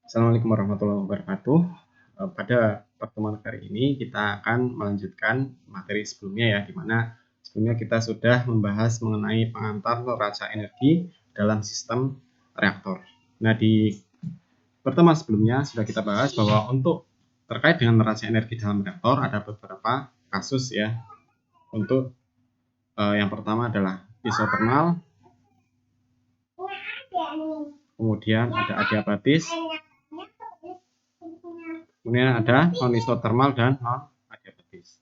Assalamualaikum warahmatullahi wabarakatuh. Pada pertemuan kali ini kita akan melanjutkan materi sebelumnya ya, di mana sebelumnya kita sudah membahas mengenai pengantar neraca energi dalam sistem reaktor. Nah, di pertemuan sebelumnya sudah kita bahas bahwa untuk terkait dengan neraca energi dalam reaktor ada beberapa kasus ya. Untuk yang pertama adalah isotermal, kemudian ada adiabatis, kemudian ada non-isotermal dan non-adiabatis.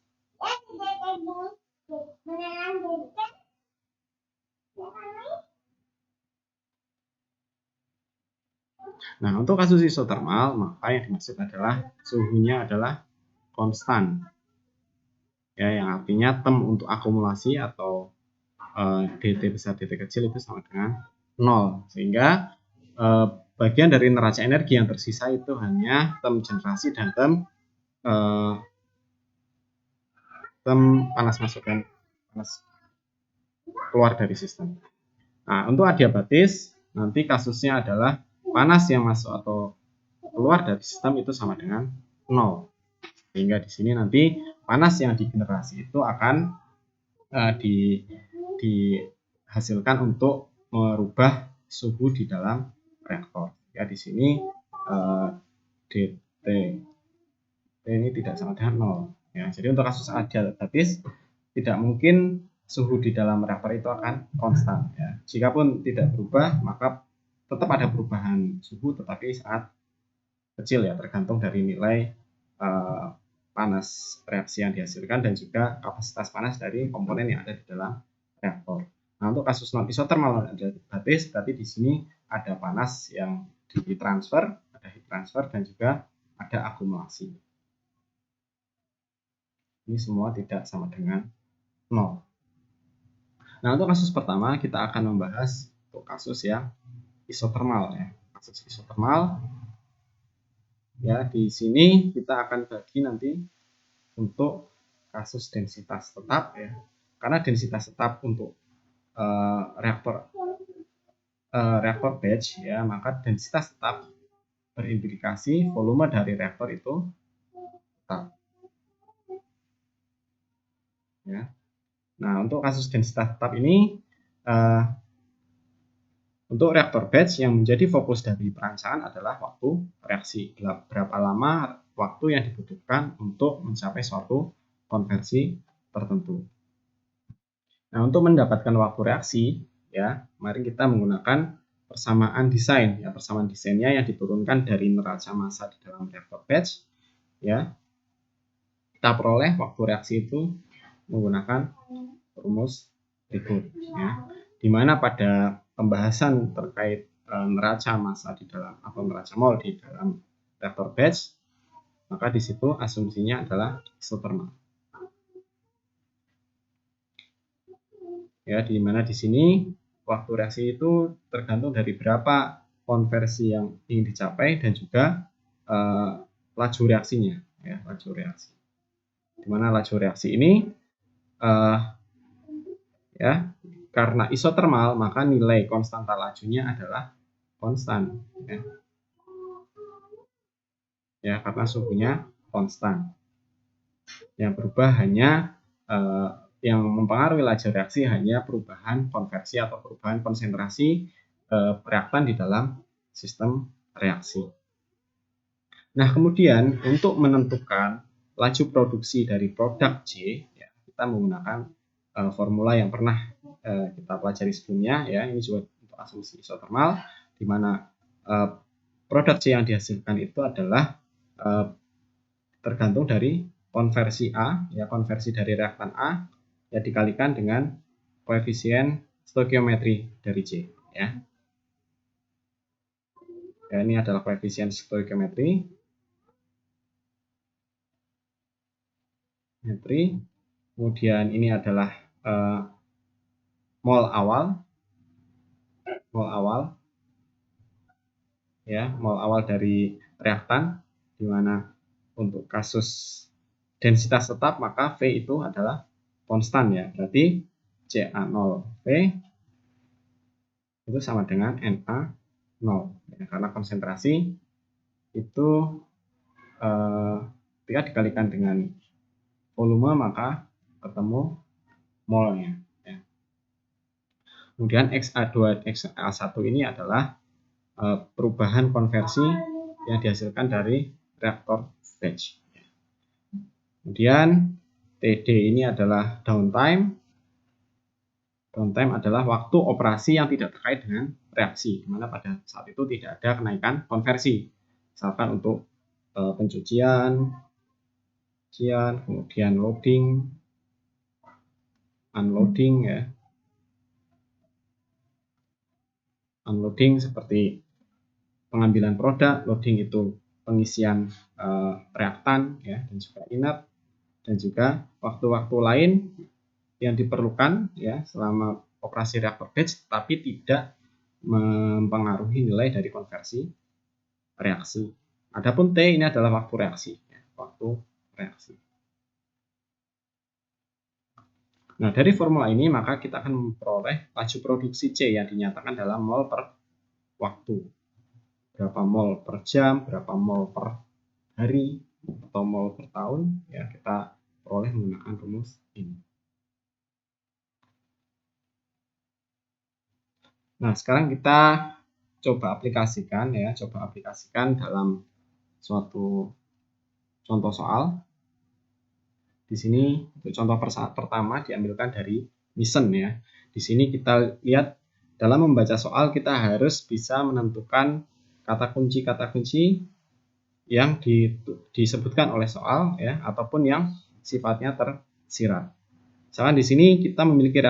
Nah, untuk kasus isotermal, maka yang dimaksud adalah suhunya adalah konstan. Ya, yang artinya tem untuk akumulasi atau dt besar dt kecil itu sama dengan 0. Sehingga bagian dari neraca energi yang tersisa itu hanya tem generasi dan tem panas masuk dan panas keluar dari sistem. Nah, untuk adiabatis nanti kasusnya adalah panas yang masuk atau keluar dari sistem itu sama dengan 0. Sehingga di sini nanti panas yang digenerasi itu akan dihasilkan untuk merubah suhu di dalam reaktor. Ya, di sini dt ini tidak sama dengan 0. Ya, jadi untuk kasus adiabatis tidak mungkin suhu di dalam reaktor itu akan konstan. Ya. Jikapun tidak berubah, maka tetap ada perubahan suhu, tetapi sangat kecil ya, tergantung dari nilai panas reaksi yang dihasilkan dan juga kapasitas panas dari komponen yang ada di dalam reaktor. Nah, untuk kasus non isotermal adiabatis berarti di sini ada panas yang ditransfer, ada heat transfer dan juga ada akumulasi. Ini semua tidak sama dengan 0. Nah, untuk kasus pertama kita akan membahas untuk kasus yang isotermal ya. Kasus isotermal ya, di sini kita akan bagi nanti untuk kasus densitas tetap ya. Karena densitas tetap untuk reaktor batch ya, maka densitas tetap berimplikasi volume dari reaktor itu tetap. Ya. Nah, untuk kasus densitas tetap ini untuk reaktor batch yang menjadi fokus dari perancangan adalah waktu reaksi. Berapa lama waktu yang dibutuhkan untuk mencapai suatu konversi tertentu. Nah, untuk mendapatkan waktu reaksi, ya, mari kita menggunakan persamaan desain. Ya, persamaan desainnya yang diturunkan dari neraca massa di dalam reaktor batch. Ya, kita peroleh waktu reaksi itu menggunakan rumus berikut. Ya, di mana pada pembahasan terkait neraca massa di dalam atau neraca mol di dalam reaktor batch, maka di situ asumsinya adalah isotermal. Ya, di mana di sini waktu reaksi itu tergantung dari berapa konversi yang ingin dicapai dan juga laju reaksinya, ya, laju reaksi. Di mana laju reaksi ini ya, karena isotermal maka nilai konstanta lajunya adalah konstan, ya. Ya, karena suhunya konstan. Yang berubah hanya yang mempengaruhi laju reaksi hanya perubahan konversi atau perubahan konsentrasi reaktan di dalam sistem reaksi. Nah, kemudian untuk menentukan laju produksi dari produk C, ya, kita menggunakan formula yang pernah kita pelajari sebelumnya, ya. Ini juga untuk asumsi isotermal, di mana produk C yang dihasilkan itu adalah tergantung dari konversi A, ya, konversi dari reaktan A ya dikalikan dengan koefisien stoikiometri dari C, ya. Ya, ini adalah koefisien stoikiometri. Kemudian ini adalah mol awal, ya, mol awal dari reaktan, di mana untuk kasus densitas tetap maka V itu adalah konstan, ya, berarti CA0V itu sama dengan NA0, ya, karena konsentrasi itu ketika dikalikan dengan volume maka ketemu molnya. Ya. Kemudian XA2 XA1 ini adalah perubahan konversi yang dihasilkan dari reaktor batch. Kemudian TD ini adalah downtime. Downtime adalah waktu operasi yang tidak terkait dengan reaksi, di mana pada saat itu tidak ada kenaikan konversi. Misalkan untuk pencucian, kemudian loading, unloading ya. Unloading seperti pengambilan produk, loading itu pengisian reaktan ya, dan juga inert, dan juga waktu-waktu lain yang diperlukan ya selama operasi reaktor batch tapi tidak mempengaruhi nilai dari konversi reaksi. Adapun T ini adalah waktu reaksi ya, waktu reaksi. Nah, dari formula ini maka kita akan memperoleh laju produksi C yang dinyatakan dalam mol per waktu. Berapa mol per jam, berapa mol per hari, atau mol per tahun, ya kita peroleh menggunakan rumus ini. Nah, sekarang kita coba aplikasikan ya, dalam suatu contoh soal. Di sini untuk contoh pertama diambilkan dari Myson ya. Di sini kita lihat dalam membaca soal kita harus bisa menentukan kata kunci yang disebutkan oleh soal ya, ataupun yang sifatnya tersirat. Misalkan di sini kita memiliki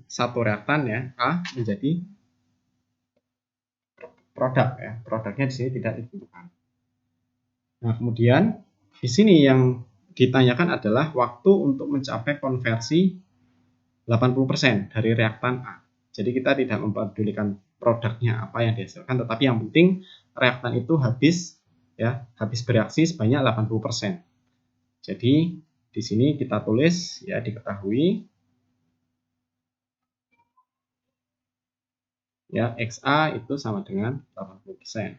satu reaktan ya, A menjadi produk ya. Produknya di sini tidak ditentukan. Nah, kemudian di sini yang ditanyakan adalah waktu untuk mencapai konversi 80% dari reaktan A. Jadi kita tidak mempedulikan produknya apa yang dihasilkan, tetapi yang penting reaktan itu habis bereaksi sebanyak 80%. Jadi di sini kita tulis ya, diketahui ya XA itu sama dengan 80%.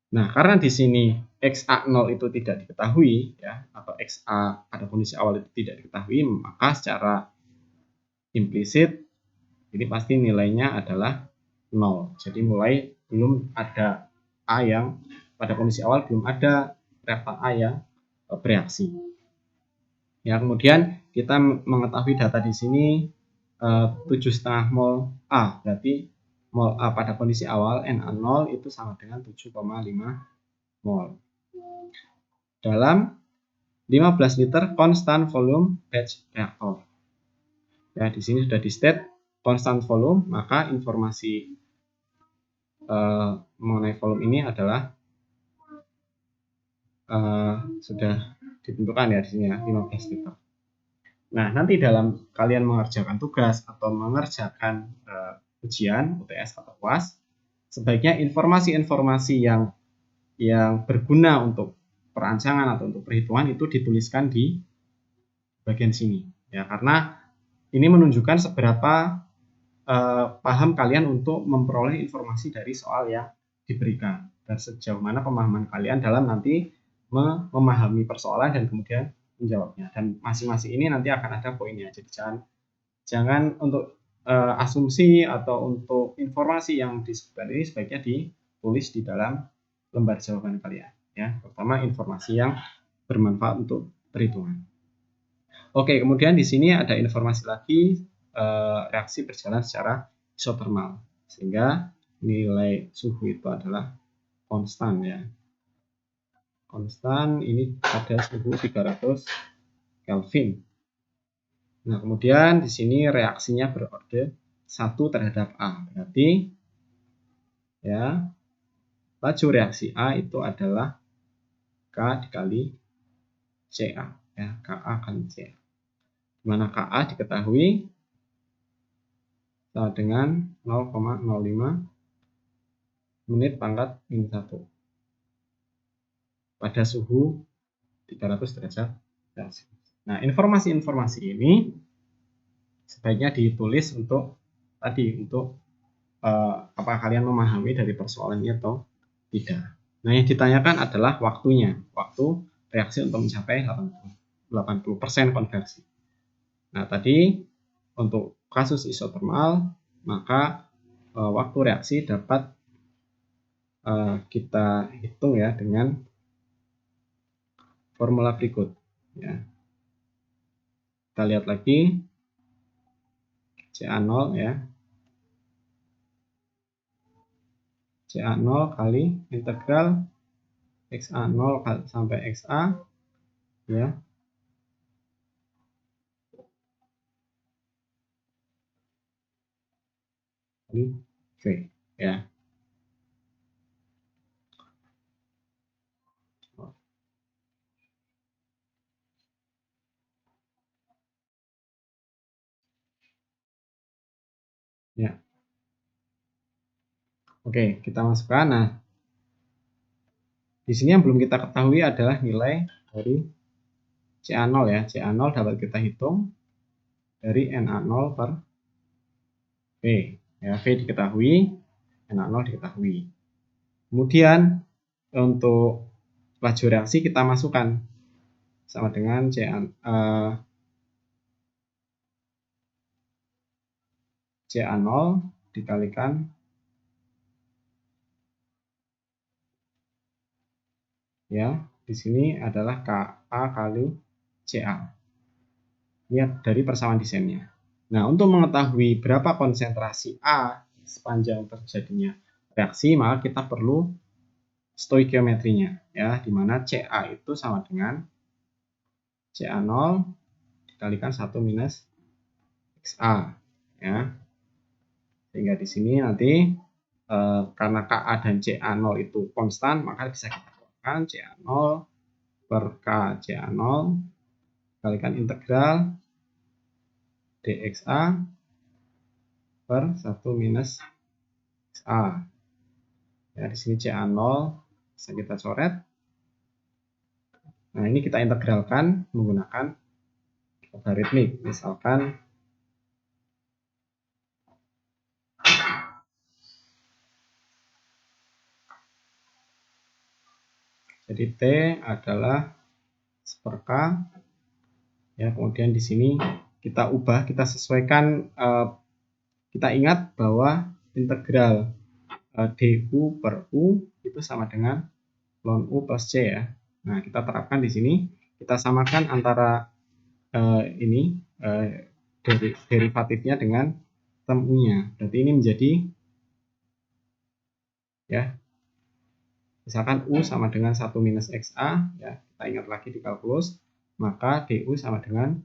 Nah, karena di sini XA0 itu tidak diketahui ya, atau XA pada kondisi awal itu tidak diketahui, maka secara implisit ini pasti nilainya adalah 0. Jadi mulai belum ada A yang pada kondisi awal belum ada reaktan A yang bereaksi. Ya, kemudian kita mengetahui data di sini 7,5 mol A, berarti mol A pada kondisi awal Na0 itu sama dengan 7,5 mol. Dalam 15 liter constant volume batch reactor. Ya, di sini sudah di state constant volume, maka informasi mengenai volume ini adalah sudah ditentukan ya di sini ya, 15 liter. Nah, nanti dalam kalian mengerjakan tugas atau mengerjakan ujian UTS atau UAS, sebaiknya informasi-informasi yang berguna untuk perancangan atau untuk perhitungan itu dituliskan di bagian sini ya, karena ini menunjukkan seberapa paham kalian untuk memperoleh informasi dari soal yang diberikan dan sejauh mana pemahaman kalian dalam nanti memahami persoalan dan kemudian menjawabnya. Dan masing-masing ini nanti akan ada poinnya. Jadi jangan untuk asumsi atau untuk informasi yang disebutkan ini sebaiknya ditulis di dalam lembar jawaban kalian ya, terutama informasi yang bermanfaat untuk perhitungan. Oke, kemudian di sini ada informasi lagi, reaksi berjalan secara isotermal sehingga nilai suhu itu adalah konstan ya. Konstan ini pada suhu 300 Kelvin. Nah, kemudian di sini reaksinya berorde 1 terhadap A. Berarti ya laju reaksi A itu adalah K dikali CA ya, KA kali CA. Di mana KA diketahui sama dengan 0,05 menit pangkat min 1 pada suhu 300 derajat Celcius. Nah, informasi-informasi ini sebaiknya ditulis untuk apakah kalian memahami dari persoalan ini atau tidak. Nah, yang ditanyakan adalah waktunya, waktu reaksi untuk mencapai 80% konversi. Nah, tadi untuk kasus isotermal, maka waktu reaksi dapat kita hitung ya dengan formula berikut. Ya. Kita lihat lagi CA0 ya. CA0 kali integral XA0 sampai XA ya. Kali V ya. Ya. Oke, kita masukkan. Nah, di sini yang belum kita ketahui adalah nilai dari CA0 ya. CA0 dapat kita hitung dari Na0 per V. Ya, V diketahui, Na0 diketahui. Kemudian untuk laju reaksi kita masukkan sama dengan CA0 dikalikan ya, di sini adalah KA kali CA. Lihat dari persamaan desainnya. Nah, untuk mengetahui berapa konsentrasi A sepanjang terjadinya reaksi, maka kita perlu stoikiometrinya ya, di mana CA itu sama dengan CA0 dikalikan 1 minus XA ya. Sehingga di sini nanti karena KA dan CA0 itu konstan, maka bisa kita keluarkan CA0 per K CA0 dikalikan integral dXA per 1 minus XA. Ya, di sini CA0 bisa kita coret. Nah, ini kita integralkan menggunakan logaritmik. Misalkan jadi T adalah 1/K ya, kemudian di sini kita ubah, kita sesuaikan, kita ingat bahwa integral du per u itu sama dengan ln u plus c ya. Nah, kita terapkan di sini, kita samakan antara ini derivatifnya dengan term u-nya. Berarti ini menjadi ya, misalkan u sama dengan 1 minus XA ya, kita ingat lagi di kalkulus, maka du sama dengan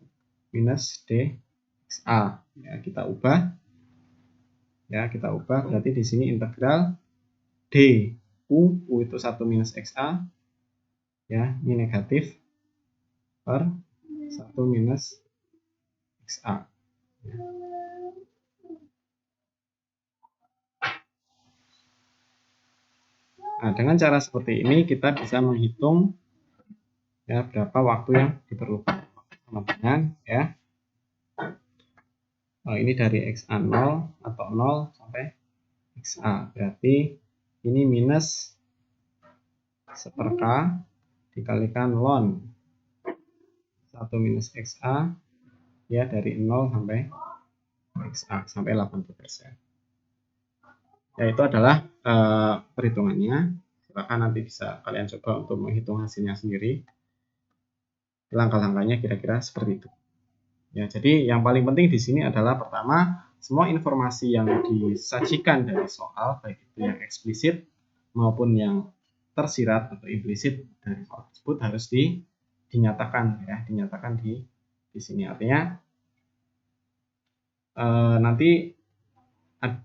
minus dXA ya, kita ubah berarti di sini integral u itu 1 minus XA ya, ini negatif per 1 minus XA ya. Nah, dengan cara seperti ini kita bisa menghitung ya berapa waktu yang diperlukan sama dengan ya, ini dari XA0 atau 0 sampai XA, berarti ini minus 1/K dikalikan ln 1 minus XA ya, dari 0 sampai XA sampai 80%. Ya, itu adalah perhitungannya. Silakan nanti bisa kalian coba untuk menghitung hasilnya sendiri. Langkah-langkahnya kira-kira seperti itu. Ya, jadi yang paling penting di sini adalah pertama, semua informasi yang disajikan dari soal, baik itu yang eksplisit maupun yang tersirat atau implisit dari soal tersebut harus dinyatakan ya, dinyatakan di sini. Artinya nanti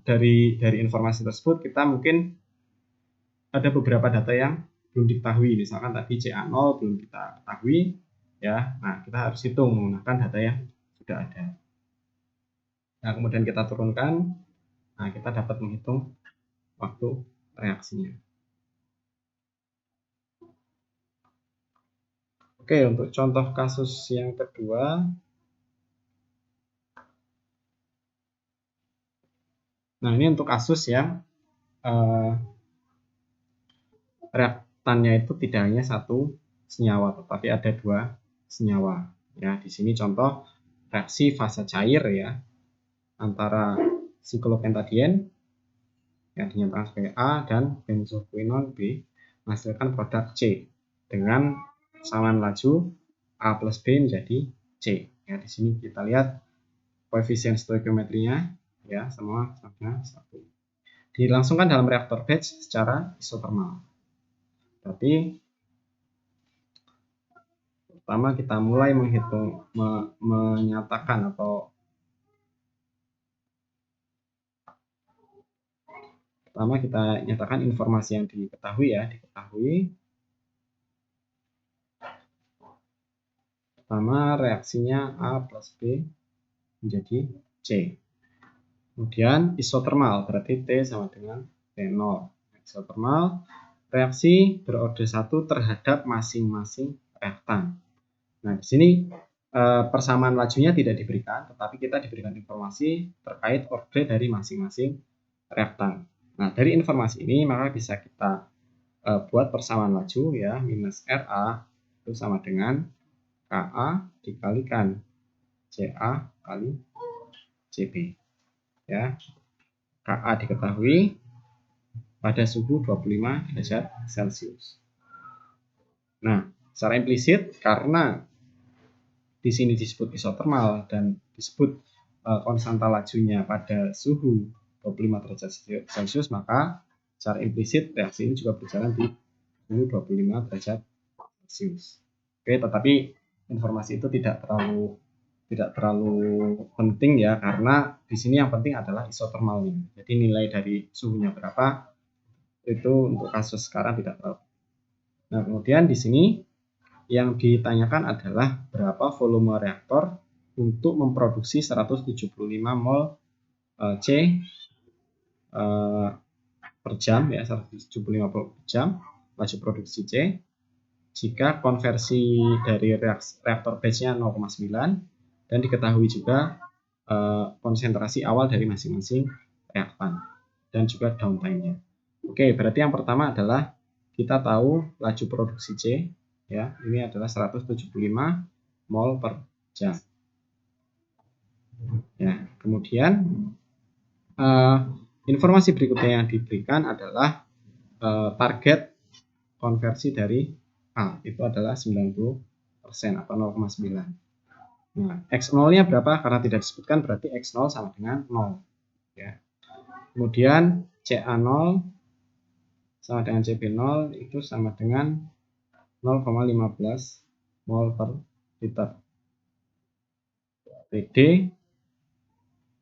dari informasi tersebut kita mungkin ada beberapa data yang belum diketahui, misalkan tadi CA0 belum kita ketahui ya. Nah, kita harus hitung menggunakan data yang sudah ada. Nah, kemudian kita turunkan, nah kita dapat menghitung waktu reaksinya. Oke, untuk contoh kasus yang kedua, Nah, ini untuk kasus yang reaktannya itu tidak hanya satu senyawa, tetapi ada 2 senyawa. Ya, di sini contoh reaksi fase cair ya antara siklopentadien yang dinyatakan sebagai A dan benzoquinone B menghasilkan produk C dengan persamaan laju A plus B menjadi C. Ya, di sini kita lihat koefisien stoikiometrinya ya semua sama 1. Dilangsungkan dalam reaktor batch secara isotermal. Berarti pertama kita mulai menghitung menyatakan atau pertama kita nyatakan informasi yang diketahui ya, pertama reaksinya A plus B menjadi C. Kemudian isotermal berarti T sama dengan T0. Isotermal reaksi berorder 1 terhadap masing-masing reaktan. Nah, di sini persamaan lajunya tidak diberikan, tetapi kita diberikan informasi terkait order dari masing-masing reaktan. Nah, dari informasi ini maka bisa kita buat persamaan laju ya, minus RA itu sama dengan KA dikalikan CA kali CB. Ya, KA diketahui pada suhu 25 derajat Celcius. Nah, secara implisit karena di sini disebut isotermal dan disebut konstanta lajunya pada suhu 25 derajat Celcius, maka secara implisit reaksi ini juga berjalan di suhu 25 derajat Celcius. Oke, tetapi informasi itu tidak terlalu penting ya, karena di sini yang penting adalah isotermalnya. Jadi nilai dari suhunya berapa itu untuk kasus sekarang tidak terlalu. Nah, kemudian di sini yang ditanyakan adalah berapa volume reaktor untuk memproduksi 175 mol C per jam ya, 175 per jam laju produksi C jika konversi dari reaktor batch-nya 0,9 dan diketahui juga konsentrasi awal dari masing-masing reaktan dan juga downtime-nya. Oke, berarti yang pertama adalah kita tahu laju produksi C ya, ini adalah 175 mol per jam. Ya, kemudian informasi berikutnya yang diberikan adalah target konversi dari A itu adalah 90% atau 0,9. Nah, X0-nya berapa? Karena tidak disebutkan berarti X0 sama dengan 0. Ya. Kemudian CA0 sama dengan CB0 itu sama dengan 0,15 mol per liter. PD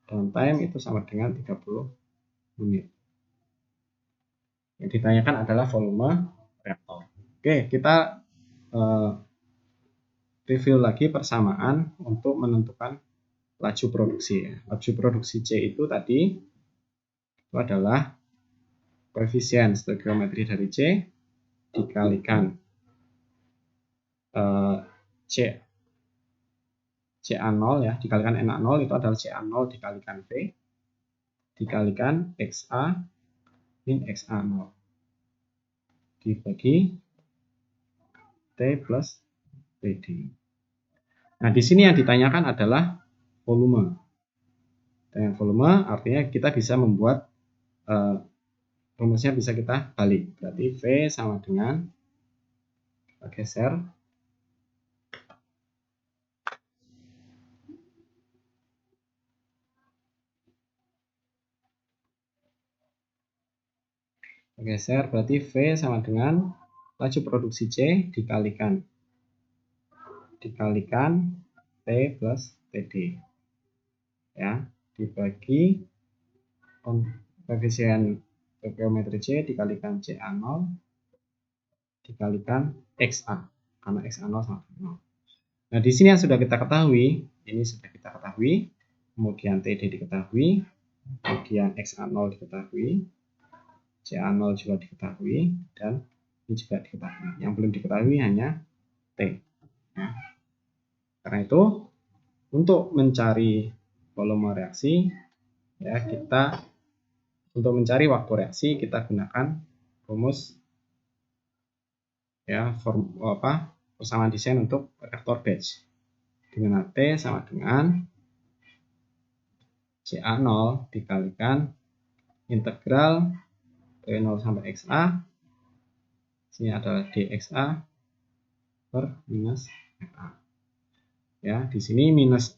downtime itu sama dengan 30 menit. Yang ditanyakan adalah volume reaktor. Oke, kita review lagi persamaan untuk menentukan laju produksi. Laju produksi C itu tadi itu adalah koefisien stoikiometri dari C dikalikan CA0 ya, dikalikan NA0 itu adalah CA0 dikalikan V dikalikan XA min XA0 dibagi T plus PD. Nah, di sini yang ditanyakan adalah volume. Dengan volume artinya kita bisa membuat rumusnya bisa kita balik. Berarti V sama dengan kita geser berarti V sama dengan laju produksi C dikalikan T plus TD ya, dibagi koefisien stoikiometri C dikalikan CA0 dikalikan XA karena XA0 sama dengan 0. Nah, di sini yang sudah kita ketahui, kemudian TD diketahui, kemudian XA0 diketahui, CA0 juga diketahui, dan ini juga diketahui. Yang belum diketahui hanya T. Nah, karena itu, untuk mencari volume reaksi, ya kita Untuk mencari waktu reaksi kita gunakan rumus ya persamaan desain untuk reaktor batch, di mana T sama dengan CA0 dikalikan integral dari 0 sampai XA, sini adalah dXA per minus FA. Ya, di sini minus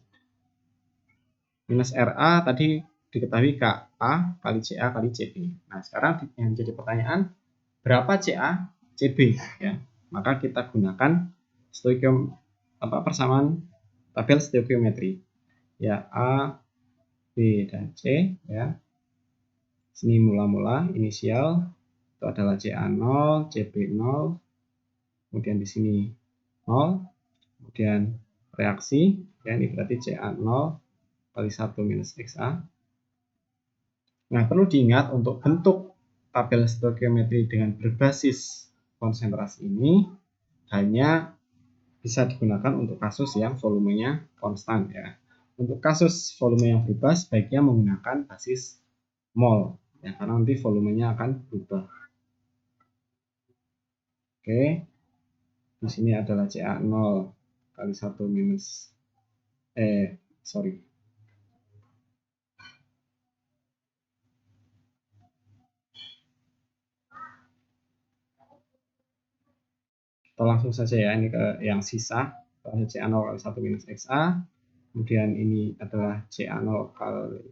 RA tadi diketahui KA kali CA kali CB. Nah, sekarang yang jadi pertanyaan, berapa CA CB ya? Maka kita gunakan persamaan tabel stoikiometri. Ya, A, B dan C ya. Sini mula-mula inisial itu adalah CA0, CB0. Kemudian di sini 0. Kemudian reaksi ya, ini berarti CA0 kali 1 minus XA. Nah, perlu diingat untuk bentuk tabel stoikiometri dengan berbasis konsentrasi ini hanya bisa digunakan untuk kasus yang volumenya konstan ya. Untuk kasus volume yang berubah sebaiknya menggunakan basis mol ya, karena nanti volumenya akan berubah. Oke. Di sini adalah CA0 kali 1 minus kita langsung saja ya, ini ke yang sisa CA0 kali 1 minus XA, kemudian ini adalah CA0 kali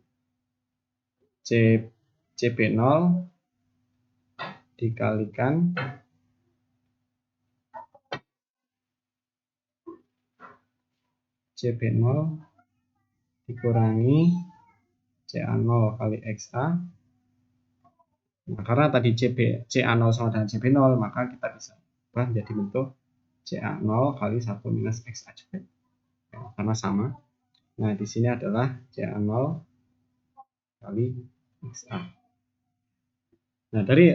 CB0 dikalikan CB0 dikurangi CA0 kali XA. Nah, karena tadi CA0 sama dengan CB0, maka kita bisa ubah menjadi bentuk CA0 kali 1 minus XA juga. Ya, karena sama. Nah, di sini adalah CA0 kali XA. Nah, dari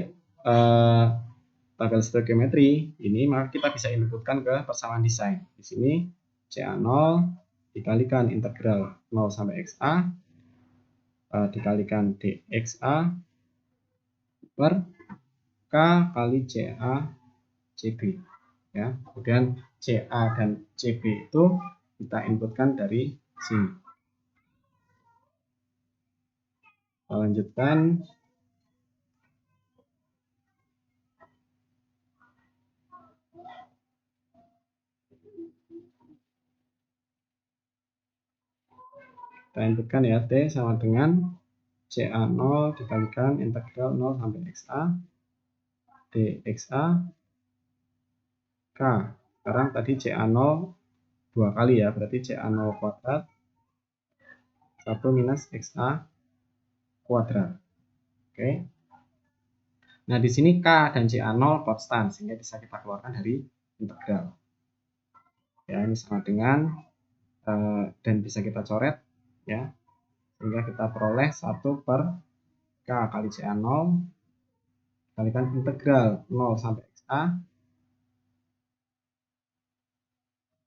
tabel stoikiometri ini maka kita bisa inputkan ke persamaan desain. Di sini CA0 dikalikan integral 0 sampai XA dikalikan dXA per K kali CA CB ya. Kemudian CA dan CB itu kita inputkan dari sini. Kita lanjutkan. Kita inputkan ya, T sama dengan CA0 dikalikan integral 0 sampai XA dXA K. Sekarang tadi CA0 dua kali ya, berarti CA0 kuadrat 1 minus XA kuadrat. Oke. Nah, di sini K dan CA0 konstan sehingga bisa kita keluarkan dari integral. Ya, ini sama dengan dan bisa kita coret ya. Sehingga kita peroleh 1 per K kali CA0 kalikan integral 0 sampai XA.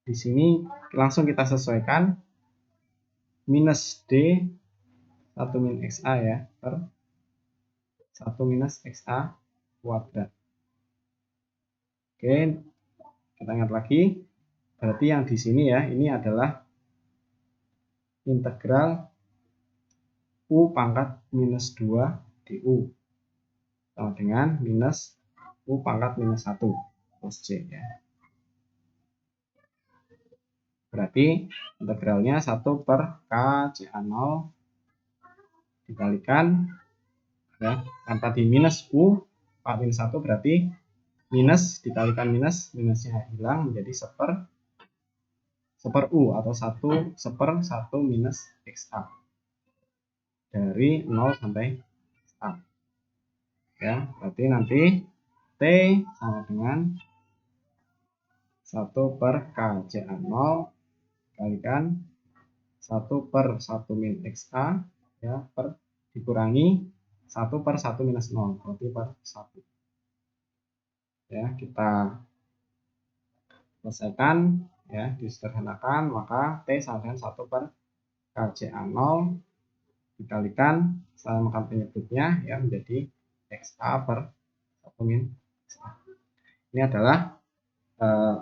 Di sini langsung kita sesuaikan minus D 1 min XA ya per 1 minus XA kuadrat. Oke, kita ingat lagi. Berarti yang di sini ya, ini adalah integral U pangkat minus 2 DU sama dengan minus U pangkat minus 1 plus C ya. Berarti integralnya 1 per K CA0 dikalikan ya, kan tadi minus U pangkat minus 1 berarti minus dikalikan minus, minusnya hilang menjadi seper U atau 1 seper 1 minus XA dari 0 sampai XA ya. Berarti nanti T sama dengan 1 per K CA0 kalikan 1 per 1 min XA ya per dikurangi 1 per 1 minus 0 berarti per 1 ya. Kita selesaikan ya, disederhanakan, maka T sama dengan 1 per KCA0 dikalikan samakan penyebutnya ya menjadi XA per 1 min XA. Ini adalah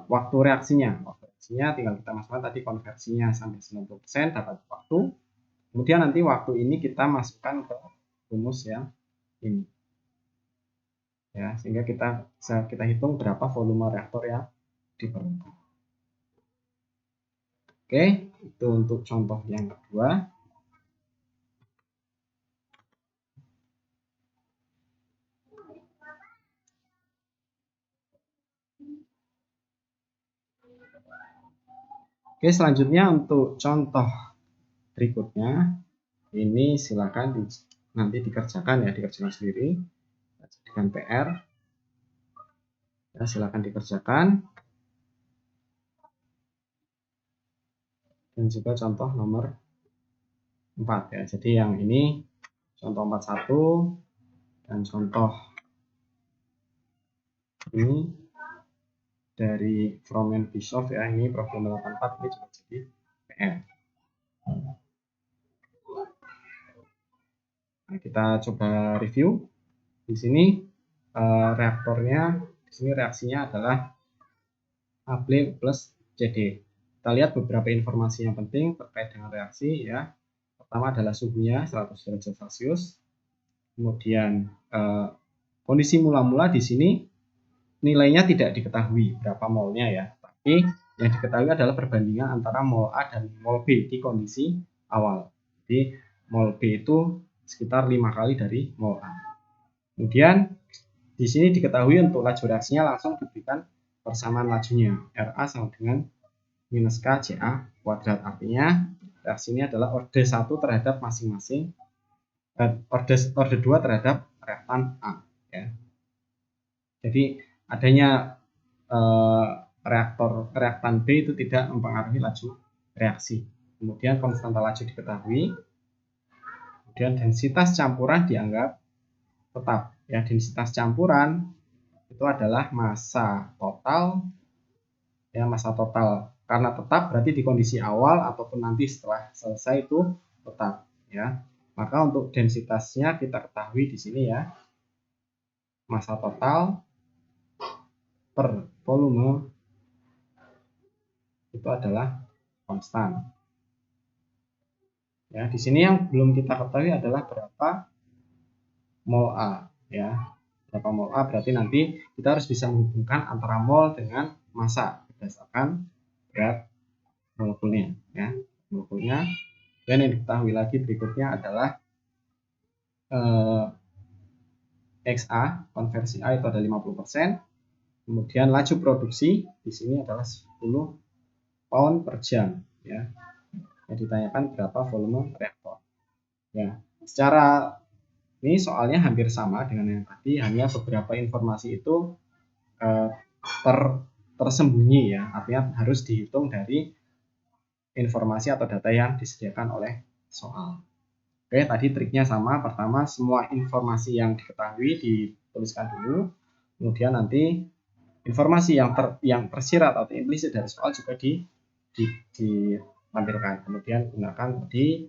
waktu reaksinya. Waktu reaksinya tinggal kita masukkan tadi konversinya sampai 90% dapat waktu. Kemudian nanti waktu ini kita masukkan ke rumus yang ini. Ya, sehingga kita hitung berapa volume reaktor yang diperlukan. Oke, itu untuk contoh yang kedua. Oke, selanjutnya untuk contoh berikutnya, ini silakan nanti dikerjakan sendiri. Jadikan PR. Ya, silakan dikerjakan. Dan juga contoh nomor 4 ya. Jadi yang ini contoh 41 dan contoh ini dari Froment Bischoff ya, ini problem 84 ini juga jadi PR. Nah, kita coba review. Di sini reaktornya, di sini reaksinya adalah AB plus CD. Kita lihat beberapa informasi yang penting terkait dengan reaksi ya. Pertama adalah suhunya 100 derajat Celcius. Kemudian kondisi mula-mula di sini nilainya tidak diketahui berapa molnya ya, tapi yang diketahui adalah perbandingan antara mol A dan mol B di kondisi awal. Jadi mol B itu sekitar 5 kali dari mol A. Kemudian di sini diketahui untuk laju reaksinya langsung diberikan persamaan lajunya RA sama dengan minus K CA kuadrat. Artinya reaksi ini adalah orde 1 terhadap masing-masing orde 2 terhadap reaktan A ya. Jadi adanya reaktan B itu tidak mempengaruhi laju reaksi. Kemudian konstanta laju diketahui. Kemudian densitas campuran dianggap tetap. Ya, densitas campuran itu adalah massa total. Ya, massa total. Karena tetap berarti di kondisi awal ataupun nanti setelah selesai itu tetap. Ya, maka untuk densitasnya kita ketahui di sini ya. Massa total per volume itu adalah konstan. Ya, di sini yang belum kita ketahui adalah berapa mol A ya. Berapa mol A berarti nanti kita harus bisa menghubungkan antara mol dengan massa berdasarkan berat molekulnya ya. Molekulnya. Dan yang diketahui lagi berikutnya adalah XA, konversi A itu ada 50%. Kemudian laju produksi di sini adalah 10 pound per jam ya. Yang ditanyakan berapa volume reaktor. Ya, secara ini soalnya hampir sama dengan yang tadi, hanya beberapa informasi itu tersembunyi ya, artinya harus dihitung dari informasi atau data yang disediakan oleh soal. Oke, tadi triknya sama. Pertama, semua informasi yang diketahui dituliskan dulu, kemudian nanti informasi yang tersirat atau implisit dari soal juga ditampilkan. Kemudian gunakan di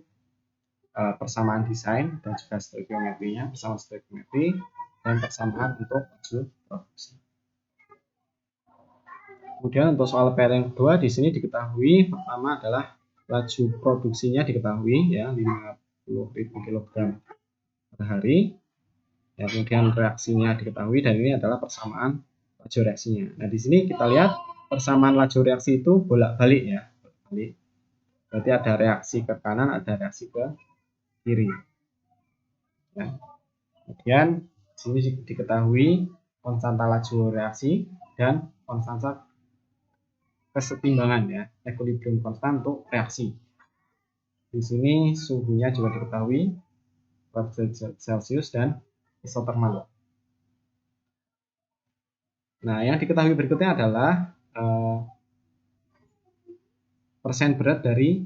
persamaan desain dan juga stoikiometrinya, persamaan stoikiometri dan persamaan untuk laju produksi. Kemudian untuk soal PR yang kedua di sini diketahui pertama adalah laju produksinya diketahui ya 50.000 kg per hari. Ya, kemudian reaksinya diketahui dan ini adalah persamaan laju reaksinya. Nah, di sini kita lihat persamaan laju reaksi itu bolak-balik ya, bolak-balik. Berarti ada reaksi ke kanan, ada reaksi ke kiri. Ya. Kemudian di sini diketahui konstanta laju reaksi dan konstanta kesetimbangan ya, equilibrium konstan untuk reaksi. Di sini suhunya juga diketahui, derajat Celcius dan isotermal. Nah, yang diketahui berikutnya adalah persen berat dari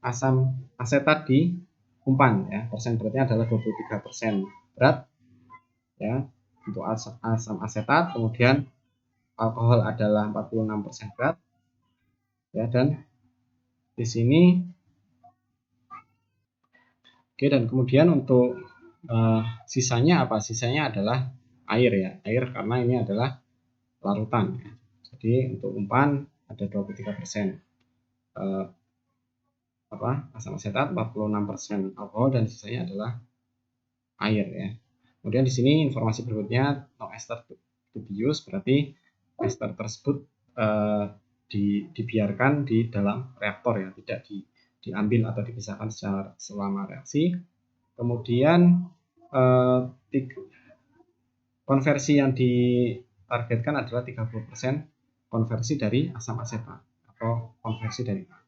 asam asetat di umpan ya. Persen beratnya adalah 23% berat ya untuk asam asetat, kemudian alkohol adalah 46% berat ya, dan di sini Oke, dan kemudian untuk sisanya apa? Sisanya adalah air ya, air karena ini adalah larutan. Ya. Jadi untuk umpan ada 23%, asam asetat 46%, alkohol, dan sisanya adalah air ya. Kemudian di sini informasi berikutnya, no ester to be used, berarti ester tersebut dibiarkan di dalam reaktor ya, tidak diambil atau dipisahkan selama reaksi. Kemudian konversi yang ditargetkan adalah 30% konversi dari asam asetat atau konversi dari A.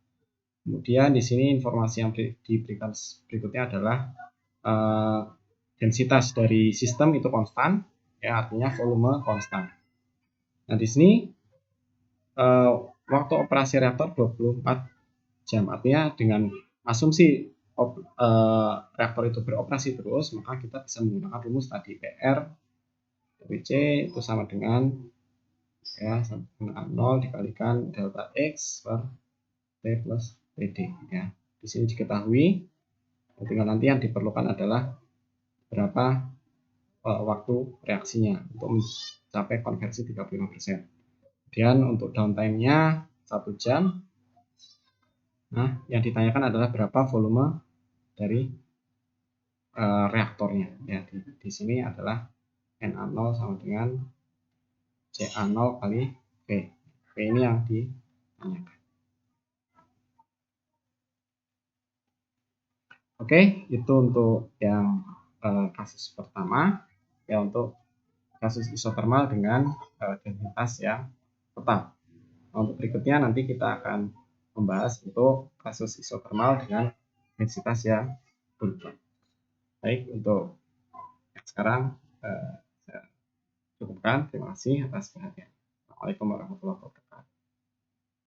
Kemudian di sini informasi yang diberikan berikutnya adalah densitas dari sistem itu konstan, ya artinya volume konstan. Nah di sini waktu operasi reaktor 24 jam, artinya dengan asumsi reaktor itu beroperasi terus, maka kita bisa menggunakan rumus tadi PR dari C itu sama dengan ya sama dengan 0 dikalikan delta X per T plus PD ya. Di sini diketahui, tinggal nanti yang diperlukan adalah berapa waktu reaksinya untuk mencapai konversi 35%. Kemudian untuk downtime-nya 1 jam. Nah, yang ditanyakan adalah berapa volume dari reaktornya. Ya, di sini adalah Na0 sama dengan Ca0 kali V. V ini yang ditanyakan. Oke, itu untuk yang kasus pertama. Ya, untuk kasus isotermal dengan densitas yang tetap. Nah, untuk berikutnya nanti kita akan membahas untuk kasus isotermal dengan densitas yang berubah. Baik, untuk sekarang saya cukupkan. Terima kasih atas perhatian. Assalamualaikum warahmatullahi wabarakatuh.